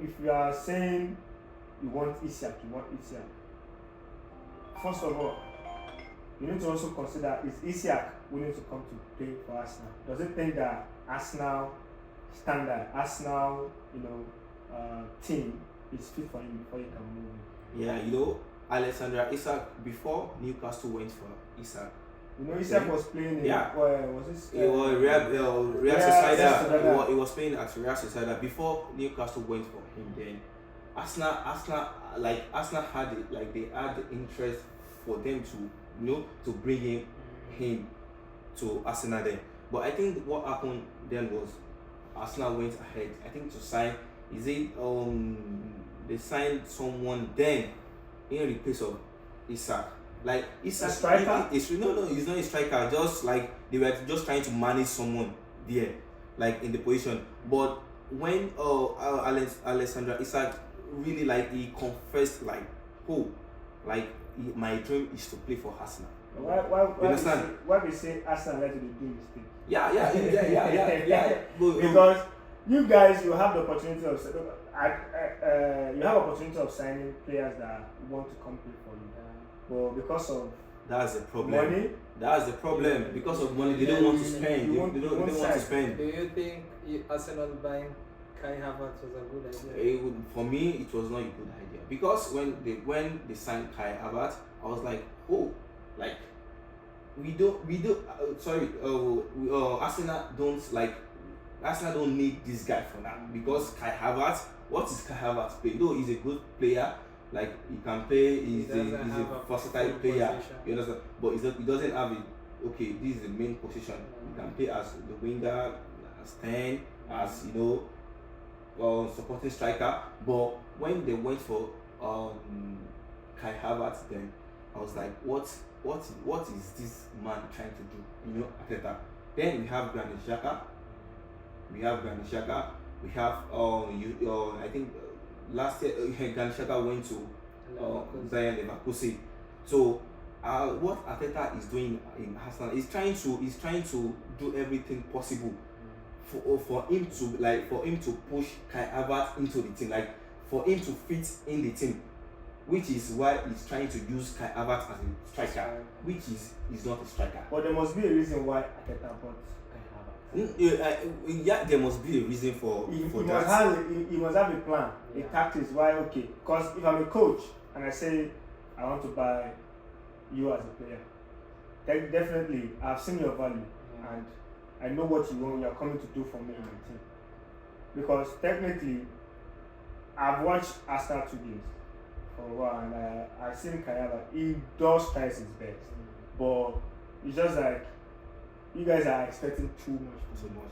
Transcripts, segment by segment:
if you are saying you want Isak. First of all, you need to also consider, is Isak willing to come to play for Arsenal? Does it think that Arsenal standard, Arsenal, team is fit for him before he can move? Yeah, Alexander Isak, before Newcastle went for Isak. Isak was playing in It was Real Sociedad. He was playing at Real Sociedad before Newcastle went for him. Then Arsenal had it, like they had the interest for them to to bring him to Arsenal then. But I think what happened then was Arsenal went ahead. I think to sign, they signed someone then in replace of Isak. Like Isak, striker? He's not a striker. Just like they were just trying to manage someone there, like in the position. But when Alexander Isak really he confessed my dream is to play for Arsenal. Why we say Arsenal like to do mistake? Yeah. Because you guys, you have the opportunity of signing players that want to come play for you. But because of that's the problem. Money. That's the problem. Because of money, they don't want to spend. They don't want to spend. Do you think Arsenal buying Kai Havertz was a good idea? For me, it was not a good idea because when they signed Kai Havertz, I was like, Arsenal don't need this guy for now because Kai Havertz. What is Kai Havertz play? He's a good player. Like he can play. He's a versatile player. You understand? But he doesn't have it. Okay, this is the main position. He can play as the winger, as 10, as supporting striker. But when they went for Kai Havertz, then I was like, what is this man trying to do? Arteta. Then we have Granit Xhaka. We have I think last year Granit Xhaka went to Bayern Leverkusen. So what Arteta is doing in Arsenal is trying to do everything possible for him to push Kai Havertz into the team, like for him to fit in the team, which is why he's trying to use Kai Havertz as a striker, which is not a striker. But there must be a reason why Arteta bought Kai Havertz. There must be a reason for that. He must have a plan, a tactics. Why? Okay, because if I'm a coach and I say I want to buy you as a player, then definitely I've seen your value and I know what you're coming to do for me in my team. Because technically, I've watched Arsenal 2 games for a while and I've seen Kai Havertz. He does try his best, but it's just like you guys are expecting too much.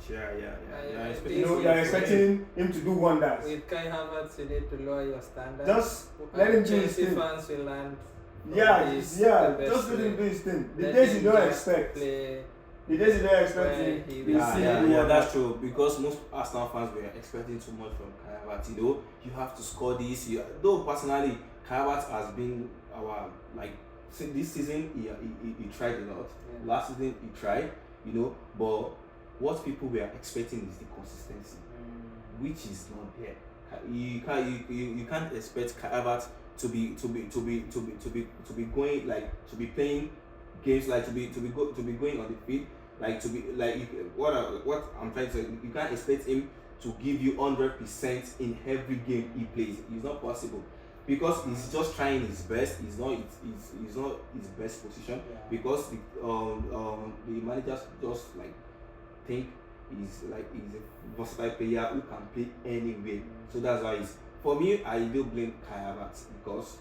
You're expecting him to do wonders. With Kai Havertz, you need to lower your standards. Just let him do his thing. Fans will learn. Just let him do his thing. The days you don't expect. That's true. Because most Arsenal fans were expecting too much from Kai Havertz. You have to score this. Though personally, Kai Havertz has been our this season he tried a lot. Yeah. Last season he tried, but what people were expecting is the consistency, which is not there. You can't expect Kai Havertz to be going to be playing games to be going on the field what I'm trying to say. You can't expect him to give you 100% in every game he plays. It's not possible because he's just trying his best. It's not his best position because the managers just think he's a versatile player who can play anywhere. So that's why for me, I do blame Kai Havertz because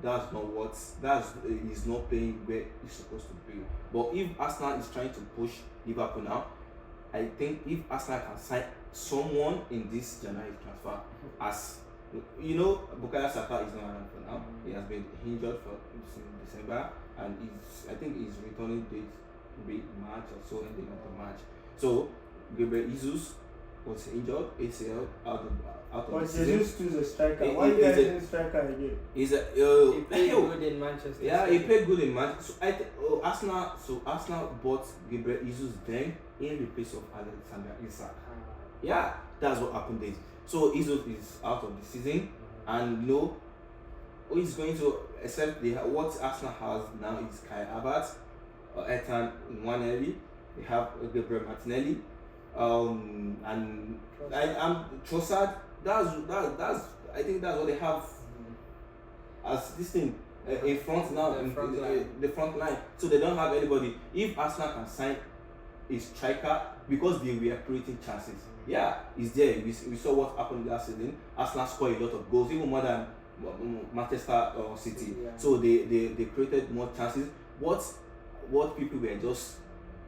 he's not playing where he's supposed to play. But if Arsenal is trying to push Liverpool now, I think if Arsenal can sign someone in this January transfer, as Bukayo Saka is not around for now. He has been injured since December, and I think his returning date will be March or so, ending of the March. So Gabriel Jesus was injured, ACL out of but the season. Jesus is a striker. Why you guys didn't striker again? He played good in Manchester. Yeah, he played good in Manchester. So Arsenal bought Gabriel Jesus then in replace of Alexander Isak. Yeah, That's what happened there. So Izzo is out of the season, and who is going to except what Arsenal has now is Kai Havertz, Ethan Nwaneri. They have Gabriel Martinelli, and Trossard. That's I think that's what they have as this thing in front now. The front line. So they don't have anybody. If Arsenal can sign a striker, because they were creating chances. Yeah, it's there. We saw what happened last season. Arsenal scored a lot of goals, even more than Manchester City. Yeah. So they created more chances. What people were just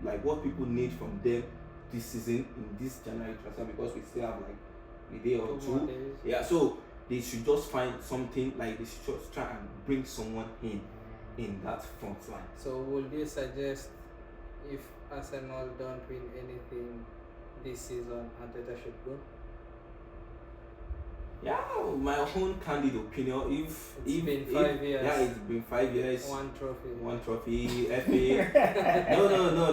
like what people need from them this season in this January transfer, because we still have like a day or two. Yeah, so they should just find something, like they should just try and bring someone in that front line. So would you suggest if Arsenal don't win anything this season, Arteta should go? Yeah, my own candid opinion. If been 5 years. Yeah, it's been 5 years. One trophy, FA. No.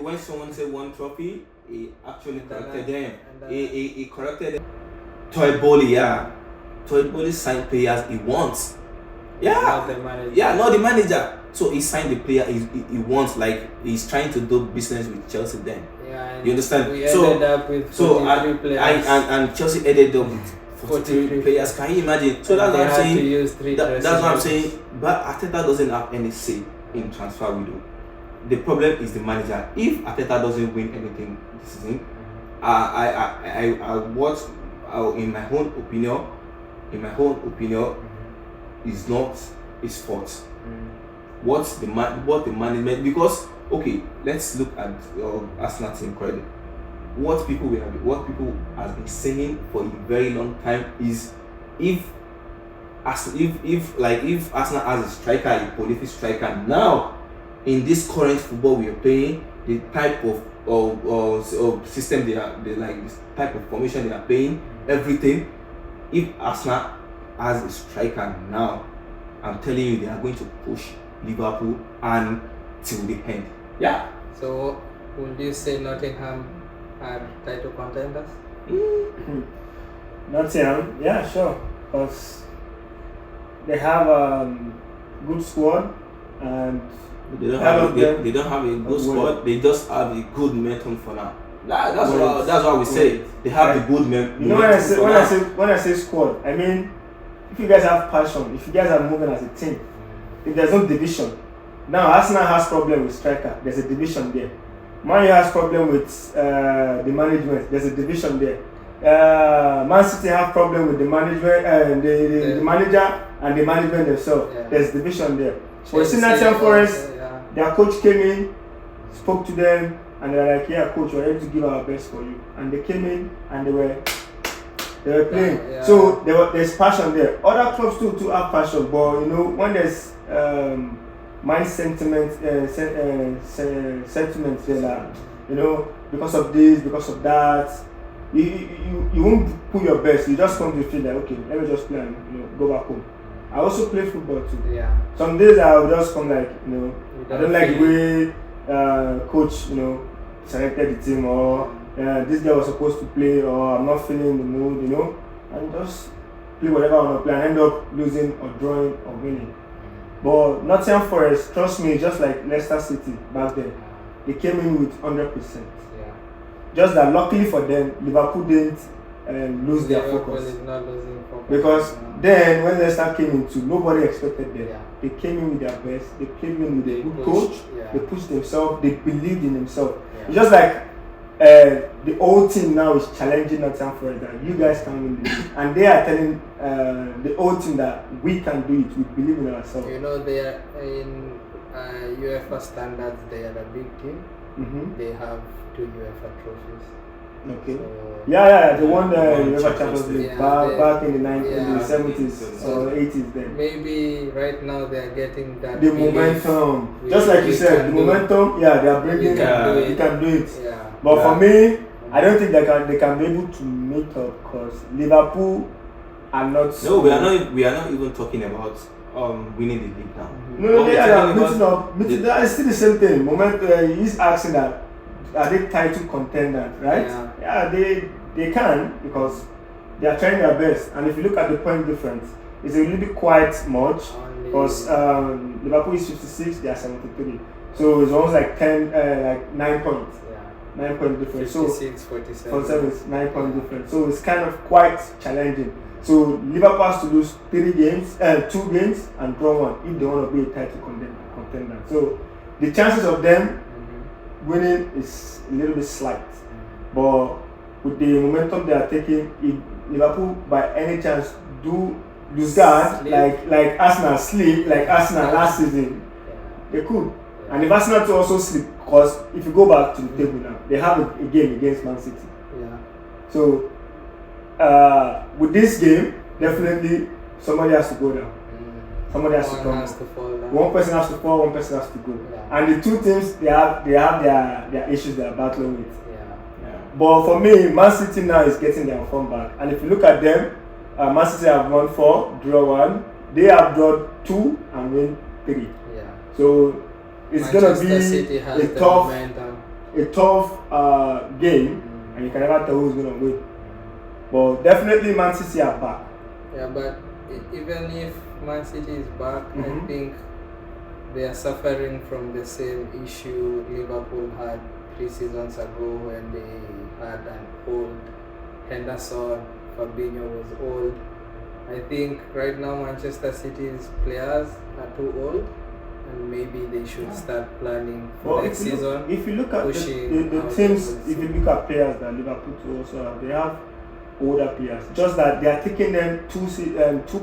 When someone said one trophy, he actually corrected them. He corrected them. Toy Bowley signed players he wants. Yeah. Not the manager. Yeah, not the manager. So he signed the player he wants. Like he's trying to do business with Chelsea then. Yeah. You understand? We ended up with 43 players. And Chelsea ended up with 43 players. Can you imagine? So that's what I'm saying. That's what I'm saying. But Arteta doesn't have any say in transfer window. The problem is the manager. If Arteta doesn't win anything this season, in my own opinion, is not his fault. What the management, because okay, let's look at Arsenal team currently. What people have been saying for a very long time is if Arsenal has a striker, a prolific striker now in this current football we are playing, the type of system they like, this type of formation they are playing, everything. If Arsenal has a striker now, I'm telling you they are going to push Liverpool and till the end. Yeah. So would you say Nottingham are title contenders? Nottingham, yeah, sure, because they have a good squad and they don't have a good squad. They just have a good momentum for now. That's what we say. They have the good momentum. You know, when I say squad, I mean if you guys have passion, if you guys are moving as a team, if there's no division. Now Arsenal has problem with striker. There's a division there. Man U has problem with the management. There's a division there. Man City have problem with the management, the manager and the management themselves. Yeah. There's division there. But you see Nottingham Forest, their coach came in, spoke to them, and they're like, "Yeah, coach, we're ready to give our best for you." And they came in and they were playing. Yeah. So there's passion there. Other clubs too have passion, but you know when there's mind sentiments there, you know, because of this, because of that, you won't put your best. You just come to feel like, okay, let me just play and go back home. I also play football too. Yeah. Some days I'll just come like, I don't like the way coach, selected the team, or this guy was supposed to play, or I'm not feeling the mood, and just play whatever I want to play and end up losing or drawing or winning. But Nottingham Forest, trust me, just like Leicester City back then, they came in with 100%. Yeah. Just that luckily for them, Liverpool didn't lose their focus. Is not losing focus. Because then when Leicester came into, nobody expected them. Yeah. They came in with their best, they came in with a good coach, they pushed themselves, they believed in themselves. Yeah. It's just like the old team now is challenging Nottingham Forest that you guys can win the league. And they are telling the old team that we can do it, we believe in ourselves. They are in UEFA standards, they are a big team. Mm-hmm. They have 2 UEFA trophies. Okay. So, they won the UEFA Champions League back in the 70s or 80s then. Maybe right now they are getting that. The momentum, just like you said, the momentum. Yeah, they are bringing. You can do it. Yeah. But for me, I don't think they can be able to make up because Liverpool are not. No, we are not even talking about winning the league now. No, they are meeting up. It's still the same thing. He's asking that, are they title contenders, right? Yeah. they can, because they are trying their best. And if you look at the point difference, it's a little bit quite much, because Liverpool is 56, they are 73. So it's almost like 9 points. 9 point difference. 56, so 47. 47 is 9 point difference. So it's kind of quite challenging. So Liverpool has to lose 2 games and draw 1 if they want to be a title contender. So the chances of them winning is a little bit slight. But with the momentum they are taking, if Liverpool by any chance do lose that, like Arsenal sleep, like Arsenal last season, they could. And if Arsenal to also sleep, because if you go back to the table now, they have a game against Man City. Yeah. So with this game, definitely somebody has to go down. Somebody has to come. Fall down. One person has to fall, one person has to go. Yeah. And the two teams, they have their issues they are battling with. Yeah. But for me, Man City now is getting their form back. And if you look at them, Man City have won 4, draw 1. They have drawn 2 and win 3. Yeah. So it's gonna be a tough game, and you can never tell who's gonna win. But definitely Man City are back. Yeah, but even if Man City is back, I think they are suffering from the same issue Liverpool had 3 seasons ago when they had an old Henderson. Fabinho was old. I think right now Manchester City's players are too old, and maybe they should start planning for next season. If you look at the teams, if you look at players that Liverpool also have, they have older players. Just that they are taking them 2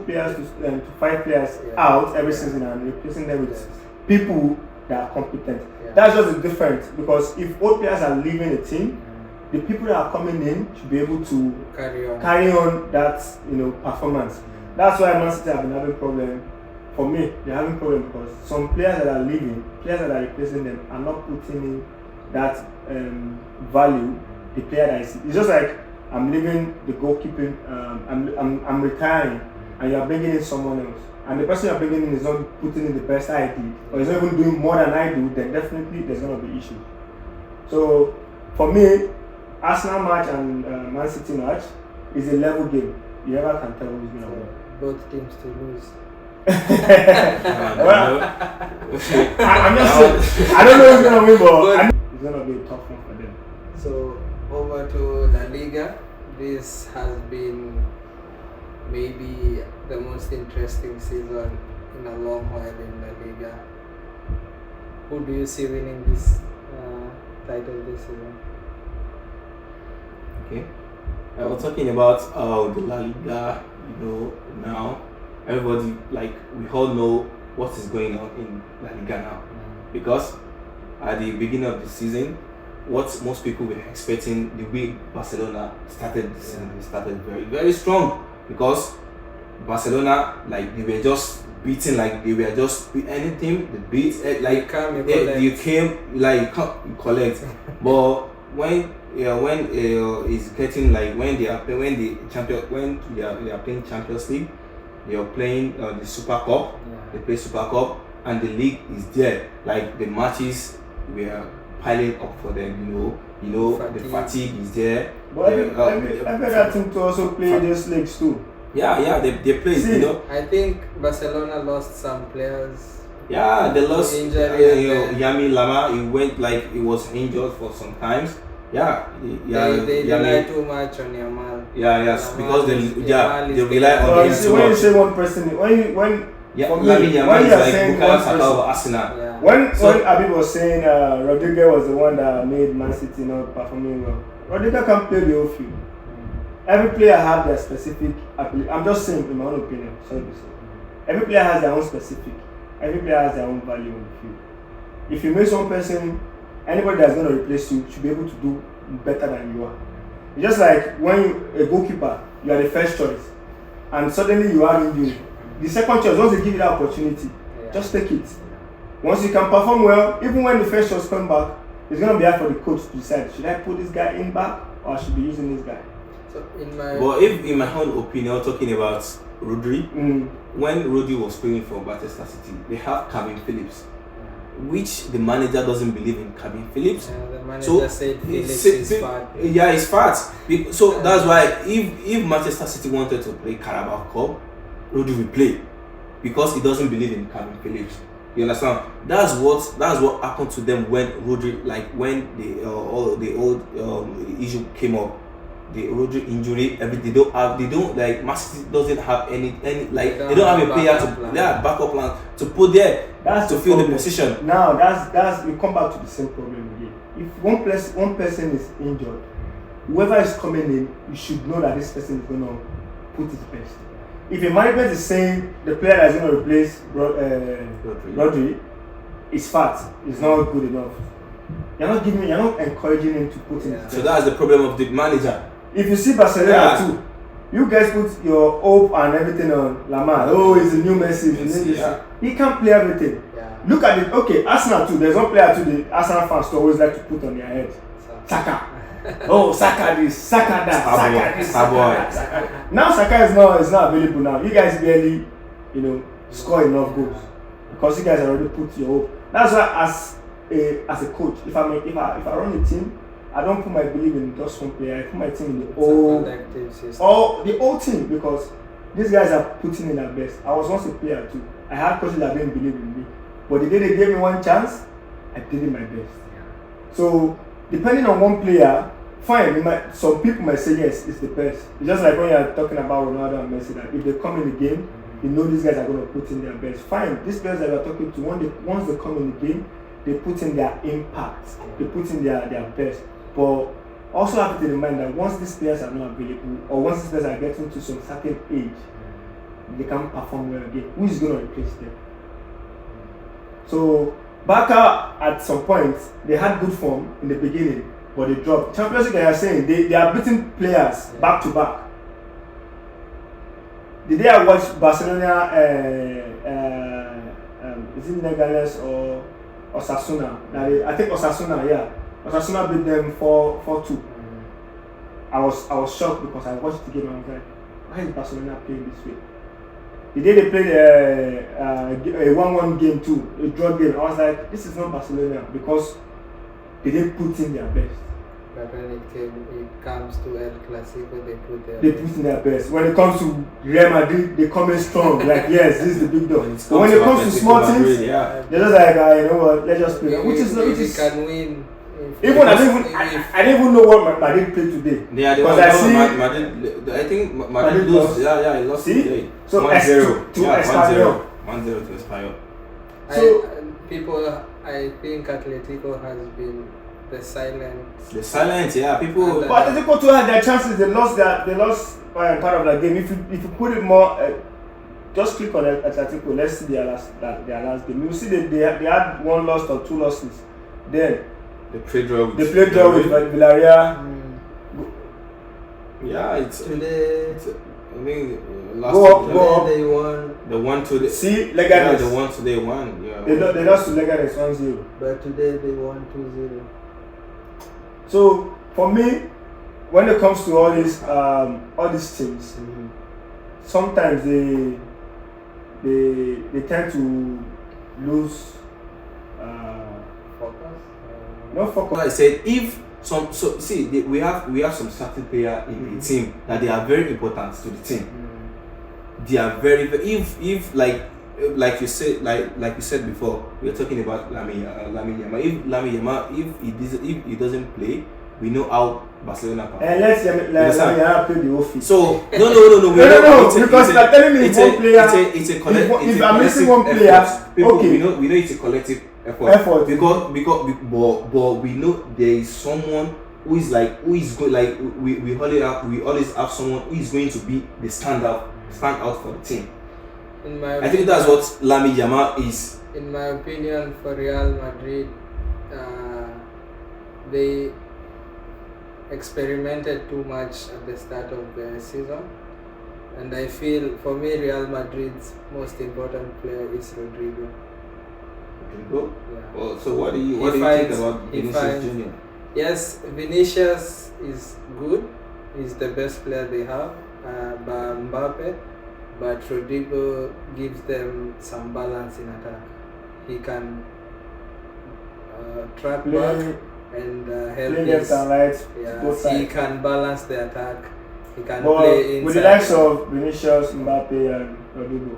players to 5 players out every season and replacing them with people that are competent. That's just the difference, because if old players are leaving the team, the people that are coming in should be able to carry on that performance. That's why Man City have been having problem. For me, they're having problem because some players that are leaving, players that are replacing them, are not putting in that value. The player that is, it's just like I'm leaving the goalkeeping, I'm retiring, and you're bringing in someone else, and the person you're bringing in is not putting in the best I do, or is not even doing more than I do, then definitely there's going to be issues. So for me, Arsenal match and Man City match is a level game. You never can tell who's going to win. Both teams to lose. Well, I'm just saying, I don't know who's going to win, but it's going to be a tough one for them. So over to La Liga. This has been maybe the most interesting season in a long while in La Liga. Who do you see winning this title this season? Okay. We're talking about the La Liga, now everybody, we all know what is going on in La Liga now. Because at the beginning of the season, what most people were expecting, the way Barcelona started this season, they started very, very strong. Because Barcelona, they were just beating, they were just anything, they beat, you came, you collect. But when it's getting when they are playing Champions League, they are playing the Super Cup. They play Super Cup, and the league is there. The matches were piling up for them. The fatigue is there. But I bet that team to also play these leagues too. Yeah, they play. I think Barcelona lost some players. Yeah, they lost injury. Yami Lama. He went he was injured for some times. They rely too much on Yamal. Because they rely on him too much. When you say one person, when Yamal is like Bukayo Saka of Arsenal. When Abib was saying Rodrigo was the one that made Man City not performing well, Rodrigo can play the whole field. Every player has their specific ability. I'm just saying in my own opinion. Sorry to say. Every player has their own specific. Every player has their own value on the field. If you miss one person, anybody that's going to replace you should be able to do better than you are. It's just like when a goalkeeper, you are the first choice, and suddenly you are injured. The second choice, once they give you that opportunity, just take it. Once you can perform well, even when the first choice come back, it's going to be hard for the coach to decide, should I put this guy in back or I should be using this guy? So in my own opinion, talking about Rodri, when Rodri was playing for Manchester City, they have Calvin Phillips. which the manager doesn't believe in Calvin Phillips. The manager So said Phillips Phil- is Phil- fat. Yeah, it's fat. So that's why if Manchester City wanted to play Carabao Cup, Rodri will play because he doesn't believe in Calvin Phillips. You understand? That's what happened to them when Rodri, like when the old issue came up, the Rodri injury. Everything they don't like. Man City doesn't have any like they don't have a player to backup plan to put there That's to the fill the problem. position. Now that's we come back to the same problem again. If one person is injured, whoever is coming in, you should know that this person is gonna put his best. If a management is saying the player that is gonna replace Rodri is fat, is not good enough, you're not encouraging him to put in his best. So that's the problem of the manager. If you see Barcelona too, you guys put your hope and everything on Lamar. Oh, he's a new Messi. He can't play everything. Yeah. Look at it. Okay, Arsenal too. There's one player too. The Arsenal fans always like to put on their head. Saka. Oh, Saka this, Saka that, Saka this, Saka that, Saka. Now Saka is not available now. You guys barely, score enough goals because you guys already put your hope. That's why as a coach, if I run a team, I don't put my belief in just one player. I put my team in the whole team because these guys are putting in their best. I was once a player too. I had coaches that didn't believe in me, but the day they gave me one chance, I did it my best. So depending on one player, fine. Some people might say yes, it's the best. It's just like when you are talking about Ronaldo and Messi. That if they come in the game, you know these guys are going to put in their best. Fine. These players that we are talking to, once they come in the game, they put in their impact. They put in their best. But also have to keep in mind that once these players are not available, or once these players are getting to some certain age, they can't perform well again. Who is going to replace them? So Barca at some point they had good form in the beginning, but they dropped. Champions League, they are saying they are beating players back to back. The day I watched Barcelona, is it Leganes or Osasuna? I think Osasuna, yeah. Osasuna beat them 4-2. I was shocked because I watched the game and I was like, why is Barcelona playing this way? The day they played a 1-1 game too, a draw game, I was like, this is not Barcelona because they didn't put in their best. But when it comes to El Clasico, they put in their best. When it comes to Real Madrid, they come in strong. Like, yes, this is the big dog. But when it comes to small teams, they're just like, you know what, let's just play. Which is can win. Even I didn't even know what Madrid played today. Yeah, because I see Madrid. I think Madrid lost. Yeah, he lost today. So 1-0 to Espanyol. 1-0 to Espanyol. So I think Atletico has been the silent. Yeah, people. But Atletico too had their chances. They lost part of that game. If you put it more, just click on Atletico. Let's see their last game. You see they had one loss or two losses. Then they played draw with Villarreal. Yeah, it's today. I think last today they won. The one today. See, Leganes. Yeah, the one today won. Yeah. They lost to Leganes 1-0. But today they won 2-0. So for me, when it comes to all these teams, sometimes they tend to lose focus. No focus. I said we have some certain player in the team that they are very important to the team. They are very if like you said before, we are talking about Lamine Yamal. If he doesn't play, we know how Barcelona perform. And let's Yamal play the office. So no, because you're telling me one player. It's a collective. If I'm missing one player, we know it's a collective effort. Because but we know there is someone who is going, like we always have someone who is going to be the stand out for the team. I think that's what Lamine Yamal is. In my opinion, for Real Madrid, they experimented too much at the start of the season, and I feel for me Real Madrid's most important player is Rodrigo. Rodrigo? Yeah. Well, so what do you think about Vinicius Junior? Yes, Vinicius is good. He's the best player they have, by Mbappe. But Rodrigo gives them some balance in attack. He can track Play- back and help Play left his, and right, yeah, both he sides. can balance the attack. He can But play with the inside. likes of Vinicius, Mbappe, and Rodrigo.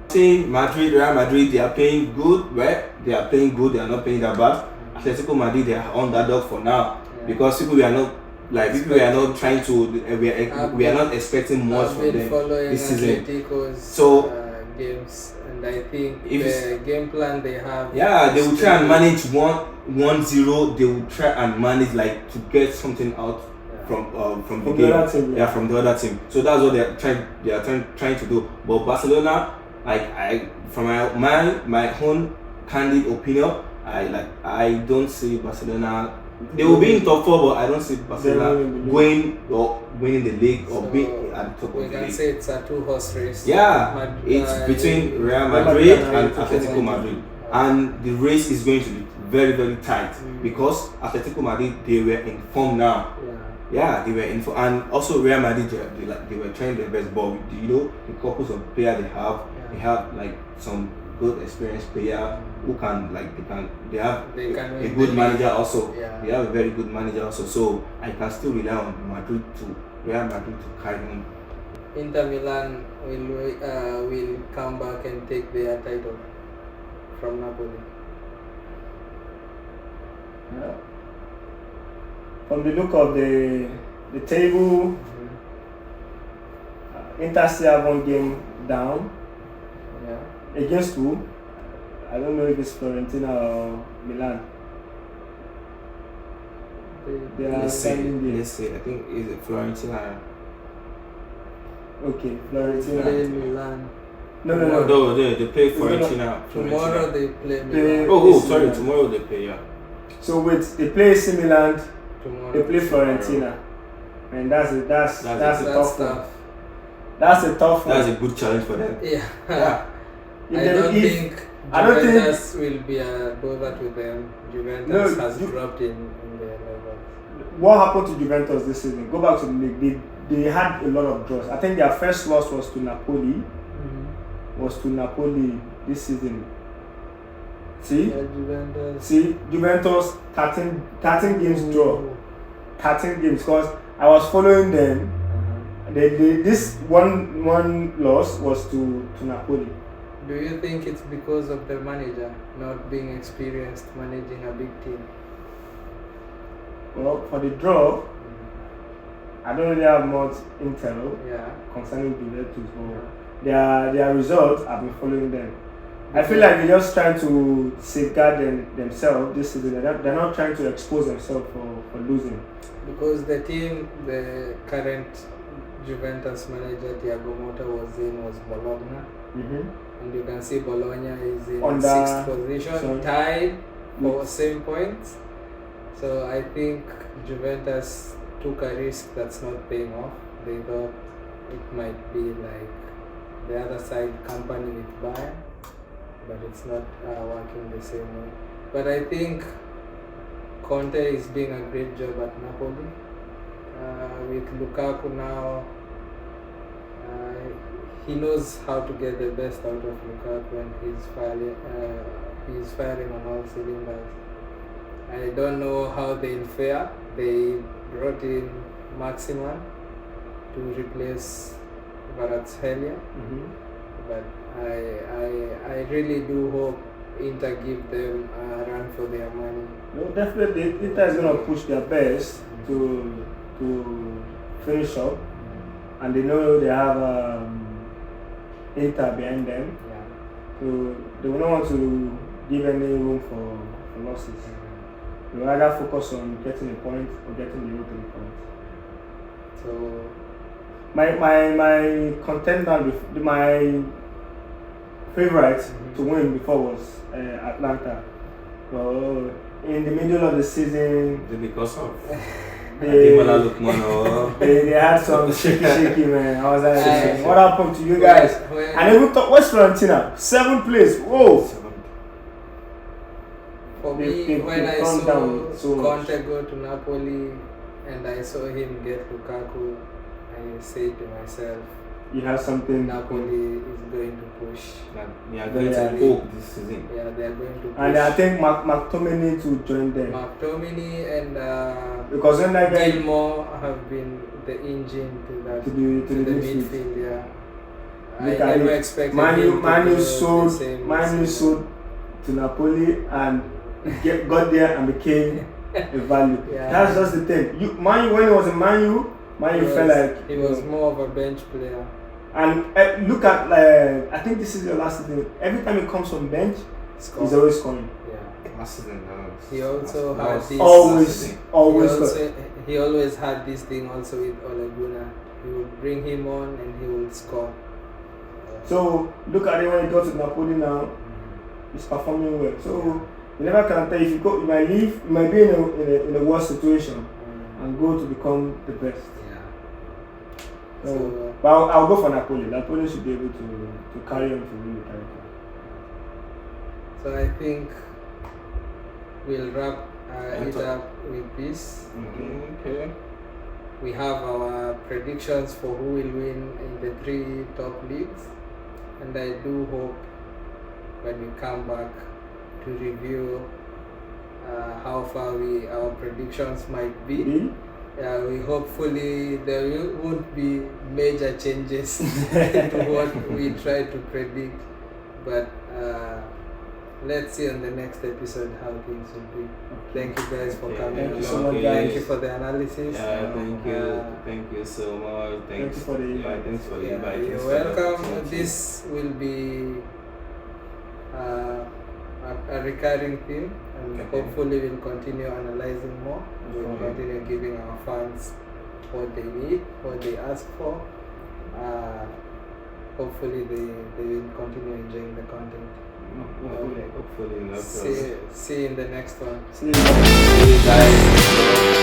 See Real Madrid, they are playing good. Well, they are playing good. They are not playing that bad. Atletico Madrid, they are underdog for now because people are not trying to. We are not expecting much I've from been them following this season. Atletico's So, games, and I think if the game plan they have. Yeah, they will is try and still- manage 1-0. They will try and manage like to get something out from the From game. the other team, Yeah, from the other team. So that's what they are trying to do. But Barcelona, from my own candid opinion, I don't see Barcelona. They will be in top 4, but I don't see Barcelona going or winning the league or So being at the top we of the can league. say it's a 2-horse race. Yeah, it's between Real Madrid and Atletico Madrid, and the race is going to be very, very tight because Atletico Madrid, they were in form now. Yeah, they were in form, and also Real Madrid, they were trying their best. But the couples of players they have like some good experienced player who can they have They can a win good the manager league. also. Yeah. They have a very good manager also. So I can still rely on Real Madrid to carry on. Inter Milan will come back and take their title from Napoli. Yeah. From the look of the table, Inter still have one game down. Yeah. Against who? I don't know if it's Fiorentina or Milan. They are Let's standing there. say I think is it Fiorentina. Okay, Play Fiorentina. Milan. No. No, they play We're gonna- Fiorentina. Tomorrow they play Play- Milan. Oh, AC sorry. Milan. Tomorrow they play. Yeah. So wait, they play AC Milan, Tomorrow. they play Fiorentina, and that's a That's tough one. tough. That's a tough one. That's a good challenge for them. Yeah. Yeah. If I they- don't if- think I don't think- Juventus will be a bother to them. Juventus No, has Ju- dropped in their level. What happened to Juventus this season? Go back to the league. They had a lot of draws. I think their first loss was to Napoli. This season. See, Yeah, Juventus. Juventus 13 games draw. 13 games because I was following them. This one loss was to Napoli. Do you think it's because of the manager not being experienced managing a big team? Well, for the draw, I don't really have much intel Yeah. concerning Juventus, but their results, I've been following them. I feel like they're just trying to safeguard themselves this season. They're not trying to expose themselves for losing. Because the team the current Juventus manager Thiago Motta was in was Bologna. And you can see Bologna is in On the- 6th position, sorry. tied for same points. So I think Juventus took a risk that's not paying off. They thought it might be like the other side company with Bayern, but it's not working the same way. But I think Conte is doing a great job at Napoli. With Lukaku now, he knows how to get the best out of Lukaku, and he's firing on all cylinders. I don't know how they'll fare. They brought in Maximan to replace Kvaratskhelia, but I really do hope Inter give them a run for their money. No, definitely, Inter is going to push their best to finish up, and they know they have Inter behind them, Yeah. so they will not want to give any room for losses. They will rather focus on getting a point or getting the 3 points. So My contender, my favorite to win before was Atlanta. Well, in the middle of the season, Because of they Lukman. they had some shaky man. I was like, Aye. what happened to you guys? when- And even thought, what's Fiorentina? 7th place. Whoa! For They- me, they- when they I calmed saw down so much. Conte go to Napoli and I saw him get Lukaku, I said to myself, he has something. Napoli is going to push. We are going to hope this season. Yeah, they are going to push. And I think McTominay to join them. McTominay and Because when that guy Gilmore have been the engine to that to the midfield. Yeah, I Look at never it. expected Man him to U do sold the same Man U season. sold to Napoli and got there and became a value. Yeah. That's just the thing. Man U, when he was in Man U felt like he was more of a bench player. And look at I think this is the last season. Every time he comes from bench, he's always scoring. Yeah. Last season, He also had this. Always. He always had this thing also with Ole Gunnar. He would bring him on and he would score. So look at it when he goes to Napoli now. He's performing well. So you never can tell if you go. You might leave. You might be in a worse situation and go to become the best. Yeah. So, but I'll go for Napoli. Napoli should be able to carry on to win the title. So I think we'll wrap it up with this. Okay. We have our predictions for who will win in the 3 top leagues, and I do hope when we come back to review how far our predictions might be. Yeah, we hopefully there won't be major changes to what we try to predict, but let's see on the next episode how things will be. Thank you guys for coming. Thank you so along. much, Thank guys. you for the analysis. Yeah, thank you so much. Thanks for the invite. Thanks for the invite. You're Thanks for the welcome. opportunity. This will be a recurring theme, and Okay. hopefully we'll continue analyzing more. We'll continue giving our fans what they need, what they ask for. Hopefully they will continue enjoying the content. Hopefully, See you in the next one. See you. See you guys.